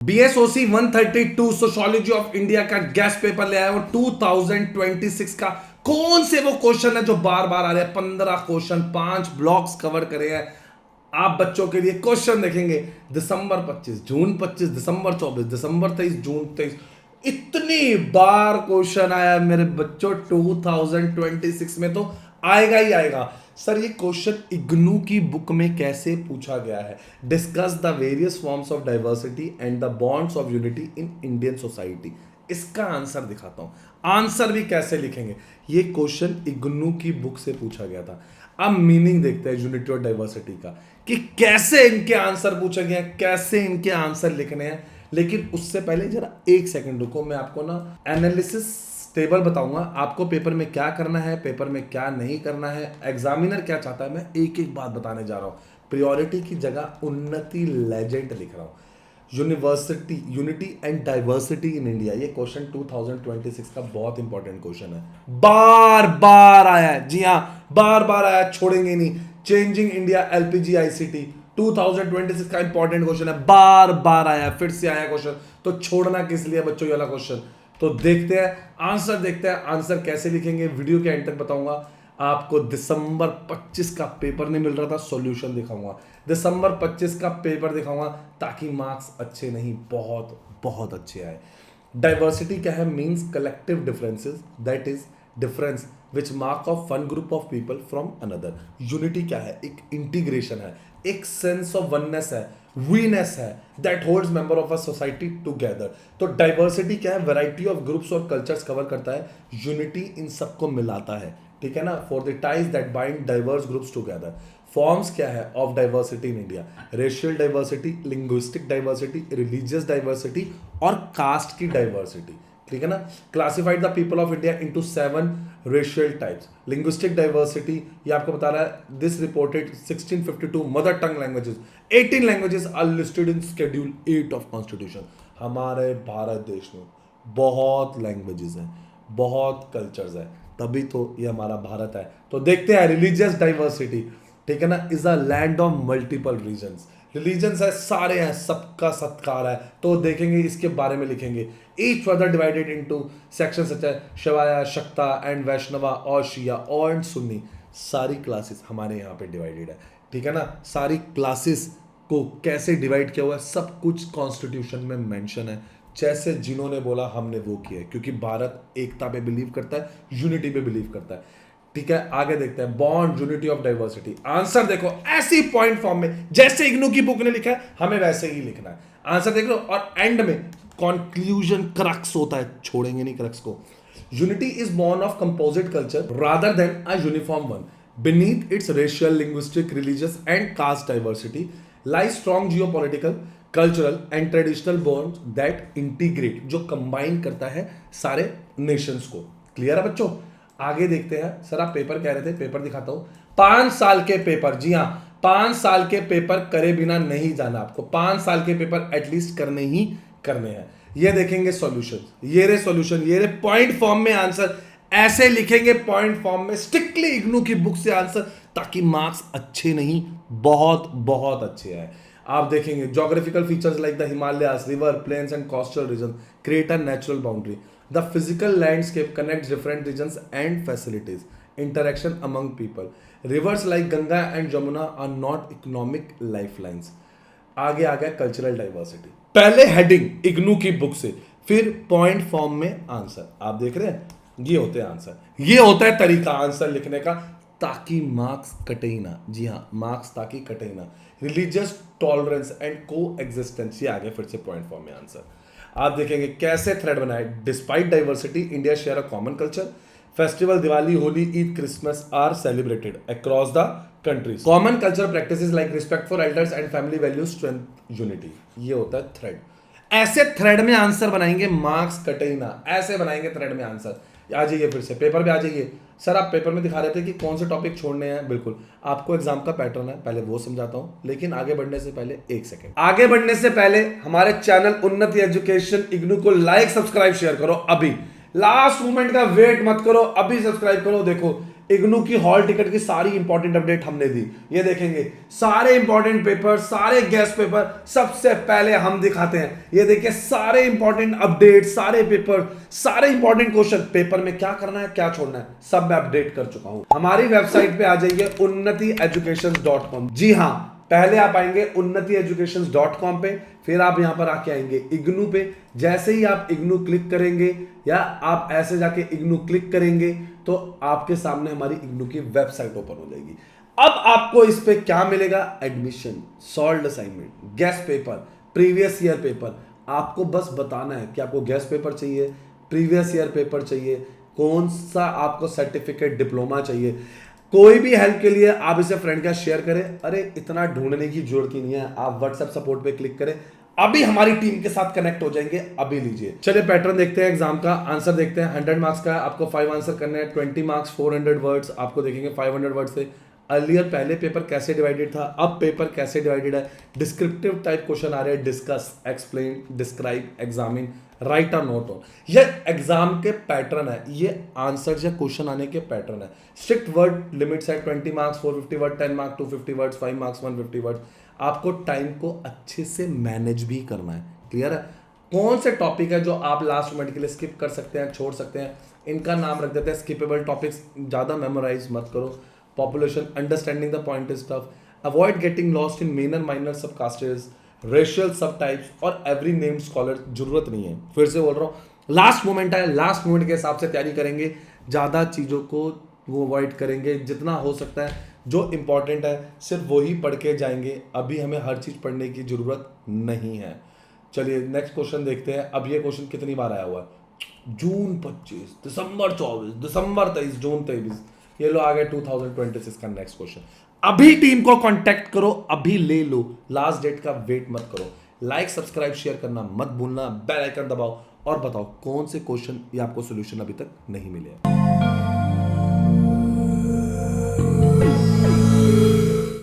BSOC 132 sociology of India का guest paper ले आया वो 2026 का। कौन से वो क्वेश्चन है जो बार बार आ रहे हैं? 15 क्वेश्चन, 5 ब्लॉक्स कवर करे हैं। आप बच्चों के लिए क्वेश्चन देखेंगे दिसंबर 25, जून 25, दिसंबर 24, दिसंबर 23, जून 23। इतनी बार क्वेश्चन आया मेरे बच्चों 2026 में, तो आएगा ही आएगा। सर ये क्वेश्चन इग्नू की बुक में कैसे पूछा गया है? Discuss the various forms of diversity and the bonds of unity in Indian society. इसका आंसर दिखाता हूं, आंसर भी कैसे लिखेंगे। ये क्वेश्चन इग्नू की बुक से पूछा गया था। अब मीनिंग देखते हैं यूनिटी और डाइवर्सिटी का, कि कैसे इनके आंसर पूछे गए हैं, कैसे इनके आंसर लिखने हैं। लेकिन उससे पहले जरा एक सेकंड रुको, मैं आपको ना एनालिसिस टेबल बताऊंगा आपको पेपर में क्या करना है, पेपर में क्या नहीं करना है, एग्जामिनर क्या चाहता है। मैं एक एक बात बताने जा रहा हूं। प्रायोरिटी की जगह उन्नति लेजेंड लिख रहा हूं। University unity and diversity in India, ये क्वेश्चन 2026 का बहुत इंपॉर्टेंट क्वेश्चन है। बार बार आया है, जी हां बार बार आया, छोड़ेंगे नहीं। चेंजिंग इंडिया एलपीजी आईसीटी 2026 का इंपॉर्टेंट क्वेश्चन है, बार बार आया, फिर से आया क्वेश्चन, तो छोड़ना किस लिए बच्चों ये वाला क्वेश्चन। तो देखते हैं आंसर, देखते हैं आंसर कैसे लिखेंगे। वीडियो के एंड तक बताऊंगा आपको। दिसंबर 25 का पेपर नहीं मिल रहा था, सॉल्यूशन दिखाऊंगा। दिसंबर 25 का पेपर दिखाऊंगा ताकि मार्क्स अच्छे नहीं, बहुत बहुत अच्छे आए। डाइवर्सिटी क्या है? Means collective differences, that is difference which mark of one group of people from another. Unity क्या है? एक इंटीग्रेशन है, एक सेंस ऑफ वननेस है, वीनेस है, that holds member of a society together. तो डाइवर्सिटी क्या है? वैरायटी ऑफ ग्रुप्स और कल्चर्स कवर करता है। यूनिटी इन सबको मिलाता है, ठीक है ना। For the ties that bind diverse groups together. Forms क्या है of diversity in India? Racial diversity, linguistic diversity, religious diversity और कास्ट की डाइवर्सिटी, ठीक है ना। Classified the people of India into 7 racial types. Linguistic diversity ये आपको बता रहा है, this reported 1652 mother tongue languages, 18 languages are listed in schedule 8 of constitution. हमारे भारत देश में बहुत लैंग्वेजेस हैं, बहुत कल्चर्स है, तभी तो ये हमारा भारत है। तो देखते हैं रिलीजियस डाइवर्सिटी, ठीक है ना, is a land of multiple regions. Religions है, सारे हैं, सबका सत्कार है, तो देखेंगे इसके बारे में लिखेंगे। Each further divided into section such है शवाया, शक्ता एंड वैष्णवा और शिया और सुन्नी। सारी क्लासेस हमारे यहाँ पे डिवाइडेड है, ठीक है ना। सारी क्लासेस को कैसे डिवाइड किया हुआ है सब कुछ कॉन्स्टिट्यूशन में मेंशन है। जैसे जिन्होंने बोला हमने वो किया है, क्योंकि भारत एकता पे बिलीव करता है, यूनिटी पे बिलीव करता है, ठीक है। आगे देखते हैं bond unity of diversity. Answer देखो ऐसी पॉइंट फॉर्म में, जैसे इग्नू की बुक ने लिखा है हमें वैसे ही लिखना है। आंसर देख लो और एंड में कंक्लूजन क्रक्स होता है, छोड़ेंगे नहीं क्रक्स को। Unity is born of composite culture rather than a uniform one. beneath its racial, linguistic, religious and caste diversity lies strong geopolitical, cultural and traditional bonds that integrate, जो combine करता है सारे Nations को। Clear है बच्चों? आगे देखते हैं। सर आप पेपर कह रहे थे, पेपर दिखाता हूं। 5 साल के पेपर, जी हां 5 साल के पेपर करे बिना नहीं जाना आपको। 5 साल के पेपर एटलीस्ट करने ही करने हैं। ये देखेंगे सॉल्यूशन, ये रे सॉल्यूशन, ये रे पॉइंट फॉर्म में आंसर, ऐसे लिखेंगे पॉइंट फॉर्म में, स्ट्रिक्टली इग्नू की बुक से आंसर, ताकि मार्क्स अच्छे नहीं बहुत बहुत अच्छे आए। आप देखेंगे geographical features like the Himalayas, river, plains and coastal region create a natural boundary. The physical landscape connects different regions and facilities, interaction among people. Rivers like Ganga and Jamuna are not economic lifelines. आगे आ गया cultural diversity. पहले heading IGNOU की book से, फिर point form में answer. आप देख रहे हैं, ये होते हैं आंसर, ये होता है तरीका आंसर लिखने का, ताकि मार्क्स कटे ही ना। जी हाँ, मार्क्स ताकि कटे ही ना। रिलीजियस टॉलरेंस एंड को एग्जिस्टेंस, ये आगे फिर से पॉइंट फॉर्म में आंसर। आप देखेंगे कैसे थ्रेड बनाए। Despite diversity India share a common culture. Festival Diwali, Holi, Eid, Christmas are celebrated across the countries. Common culture practices like respect for elders and family values strength unity. ये होता है थ्रेड। ऐसे thread में आंसर बनाएंगे, मार्क्स कटे ही ना, ऐसे बनाएंगे थ्रेड में आंसर। आ जाइए फिर से पेपर पे आ जाइए। सर आप पेपर में दिखा रहे थे कि कौन से टॉपिक छोड़ने हैं, बिल्कुल आपको एग्जाम का पैटर्न है, पहले वो समझाता हूं। लेकिन आगे बढ़ने से पहले एक सेकंड, आगे बढ़ने से पहले हमारे चैनल उन्नति एजुकेशन इग्नू को लाइक, सब्सक्राइब, शेयर करो। अभी लास्ट मोमेंट का वेट मत करो, अभी सब्सक्राइब करो। देखो इग्नू की हॉल टिकट की सारी इंपॉर्टेंट अपडेट हमने दी। ये देखेंगे सारे इंपॉर्टेंट पेपर, सारे गेस्ट पेपर सबसे पहले हम दिखाते हैं। ये देखिए सारे इंपॉर्टेंट अपडेट, सारे पेपर, सारे इंपॉर्टेंट क्वेश्चन, पेपर में क्या करना है क्या छोड़ना है सब मैं अपडेट कर चुका हूं। हमारी वेबसाइट पे आ जाइए unnatieducations.com। जी हां, पहले आप आएंगे unnatieducations.com पे, फिर आप यहां पर आके आएंगे इग्नू पे। जैसे ही आप इग्नू क्लिक करेंगे या आप ऐसे जाके इग्नू क्लिक करेंगे तो आपके सामने हमारी इग्नू की वेबसाइट ओपन हो जाएगी। अब आपको इस पे क्या मिलेगा? Admission, solved assignment, guest paper, previous year paper. आपको बस बताना है कि आपको गेस्ट पेपर चाहिए, प्रीवियस ईयर पेपर चाहिए, कौन सा आपको सर्टिफिकेट डिप्लोमा चाहिए। कोई भी हेल्प के लिए आप इसे फ्रेंड का शेयर करें। अरे इतना ढूंढने की जरूरत ही नहीं है, आप व्हाट्सएप सपोर्ट पे क्लिक करें, अभी हमारी टीम के साथ कनेक्ट हो जाएंगे। अभी लीजिए, चलिए पैटर्न देखते हैं, एग्जाम का आंसर देखते हैं। 100 मार्क्स का है, आपको 5 आंसर करने हैं। 20 मार्क्स 400 वर्ड्स, आपको देखेंगे 500 वर्ड्स से। अर्लियर पहले पेपर कैसे डिवाइडेड था, अब पेपर कैसे डिवाइडेड है। डिस्क्रिप्टिव टाइप क्वेश्चन आ रहे हैं, discuss, explain, describe, examine, right a note on. ये एग्जाम के पैटर्न है, ये आंसर या क्वेश्चन आने के पैटर्न है। स्ट्रिक्ट वर्ड लिमिट्स है, 20 marks 450 word, 10 marks 250 words, 5 marks 150 words. आपको टाइम को अच्छे से मैनेज भी करना है। क्लियर है? कौन से टॉपिक है जो आप लास्ट मोमेंट के लिए स्किप कर सकते हैं, छोड़ सकते हैं, इनका नाम रख देते हैं स्किपेबल टॉपिक्स। ज्यादा मेमोराइज मत करो। Population, understanding the point is tough, avoid getting lost in manner minor subcastes, racial subtypes और एवरी नेम्ड स्कॉलर। जरूरत नहीं है, फिर से बोल रहा हूँ, लास्ट मोमेंट है, लास्ट मोमेंट के हिसाब से तैयारी करेंगे, ज्यादा चीजों को वो अवॉइड करेंगे। जितना हो सकता है जो इंपॉर्टेंट है सिर्फ वही पढ़ के जाएंगे। अभी हमें हर चीज पढ़ने की जरूरत नहीं है। चलिए नेक्स्ट क्वेश्चन देखते हैं। अब ये क्वेश्चन कितनी बार आया हुआ है? जून 25, दिसंबर 24, दिसंबर 23, जून 23। ये लो आ गए 2026 का नेक्स्ट क्वेश्चन। अभी टीम को कांटेक्ट करो, अभी ले लो, लास्ट डेट का वेट मत करो। लाइक सब्सक्राइब शेयर करना मत भूलना, बेल आइकन दबाओ और बताओ कौन से क्वेश्चन या आपको सोल्यूशन अभी तक नहीं मिले।